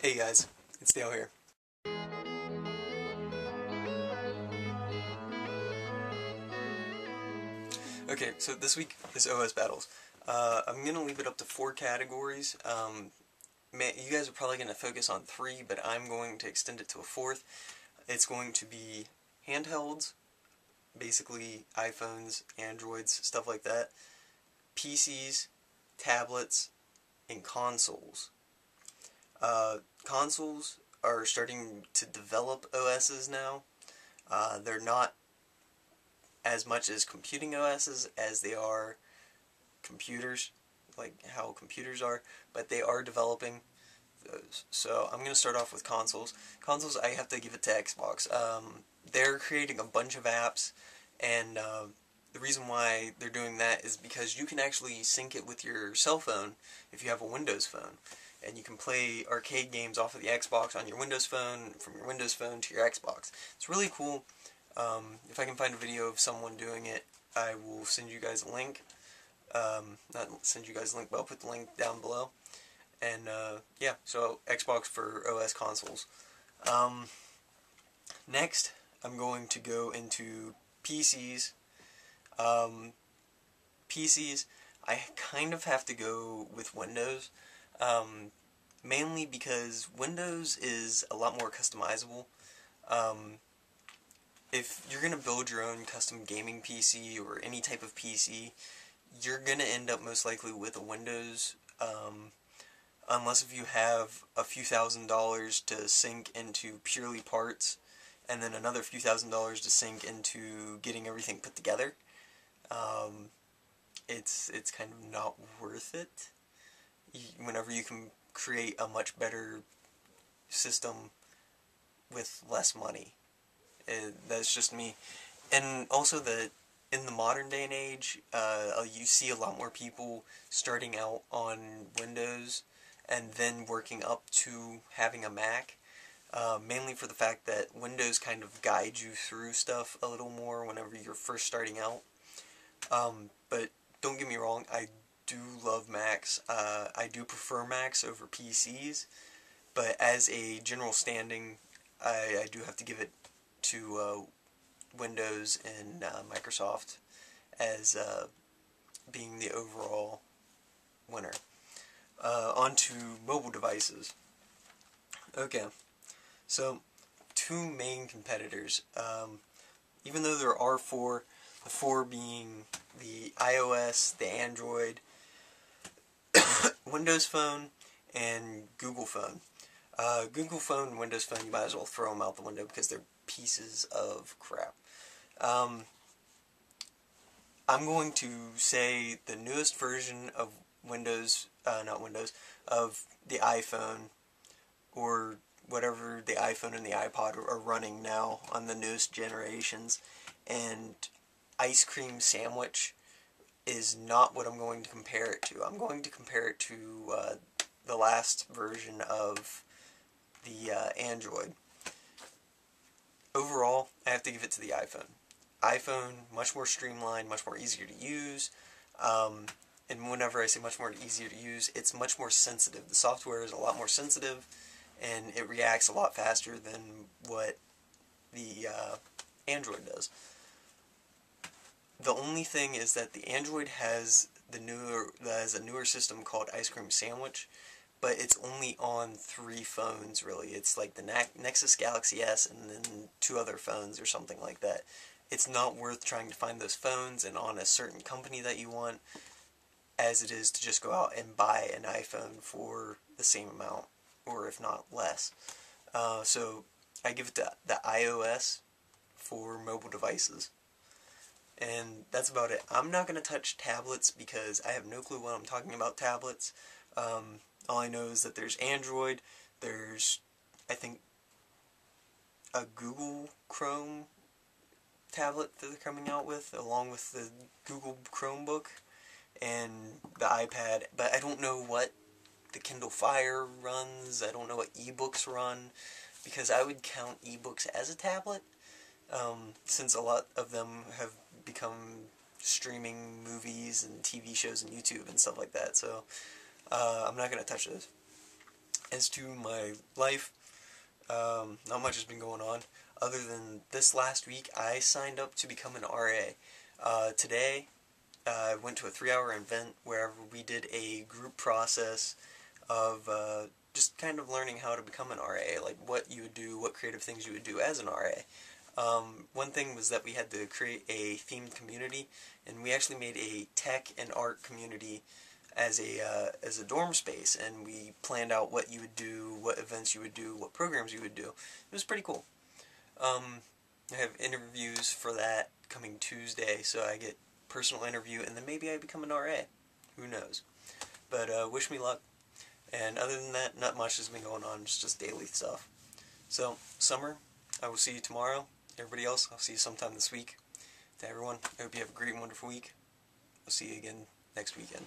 Hey guys, it's Dale here. Okay, so this week is OS battles. I'm gonna leave it up to 4 categories. You guys are probably gonna focus on 3, but I'm going to extend it to a 4th. It's going to be handhelds, basically iPhones, Androids, stuff like that, PCs, tablets, and consoles. Consoles are starting to develop OSs now. They're not as much as computing OSs as they are computers, like how computers are, but they are developing those. So I'm going to start off with consoles. Consoles, I have to give it to Xbox. They're creating a bunch of apps, and the reason why they're doing that is because you can actually sync it with your cell phone if you have a Windows phone. And you can play arcade games off of the Xbox on your Windows phone, from your Windows phone to your Xbox. It's really cool. If I can find a video of someone doing it, I will send you guys a link. Not send you guys a link, but I'll put the link down below. And yeah, so Xbox for OS consoles. Next, I'm going to go into PCs. PCs, I kind of have to go with Windows. Mainly because Windows is a lot more customizable. If you're going to build your own custom gaming PC or any type of PC, you're going to end up most likely with a Windows, unless if you have a few $1,000s to sink into purely parts, and then another few $1,000s to sink into getting everything put together. It's kind of not worth it. Whenever you can create a much better system with less money. That's just me. And also that in the modern day and age, you see a lot more people starting out on Windows and then working up to having a Mac. Mainly for the fact that Windows kind of guides you through stuff a little more whenever you're first starting out. But don't get me wrong, I do love Macs. I do prefer Macs over PCs, but as a general standing, I do have to give it to Windows and Microsoft as being the overall winner. On to mobile devices. Okay, so 2 main competitors. Even though there are 4, the 4 being the iOS, the Android, Windows Phone, and Google Phone. Google Phone and Windows Phone, you might as well throw them out the window because they're pieces of crap. I'm going to say the newest version of Windows, of the iPhone, or whatever the iPhone and the iPod are running now on the newest generations, and Ice Cream Sandwich is not what I'm going to compare it to. I'm going to compare it to the last version of the Android. Overall, I have to give it to the iPhone. iPhone, much more streamlined, much more easier to use, and whenever I say much more easier to use, it's much more sensitive. The software is a lot more sensitive, and it reacts a lot faster than what the Android does. The only thing is that the Android has a newer system called Ice Cream Sandwich, but it's only on 3 phones really. It's like the Nexus Galaxy S and then 2 other phones or something like that. It's not worth trying to find those phones and on a certain company that you want, as it is to just go out and buy an iPhone for the same amount, or if not less. So I give it to the iOS for mobile devices. And that's about it. I'm not going to touch tablets because I have no clue what I'm talking about tablets. All I know is that there's Android, there's, I think, a Google Chrome tablet that they're coming out with, along with the Google Chromebook and the iPad, but I don't know what the Kindle Fire runs. I don't know what ebooks run, because I would count ebooks as a tablet, since a lot of them have become streaming movies and TV shows and YouTube and stuff like that, so I'm not going to touch those. As to my life, not much has been going on. Other than this last week, I signed up to become an RA. Today, I went to a 3-hour event where we did a group process of just kind of learning how to become an RA, like what you would do, what creative things you would do as an RA. One thing was that we had to create a themed community, and we actually made a tech and art community as a dorm space, and we planned out what you would do, what events you would do, what programs you would do. It was pretty cool. I have interviews for that coming Tuesday, so I get personal interview, and then maybe I become an RA. Who knows? But wish me luck. And other than that, not much has been going on. It's just daily stuff. So, summer, I will see you tomorrow. Everybody else, I'll see you sometime this week. To everyone, I hope you have a great and wonderful week. I'll see you again next weekend.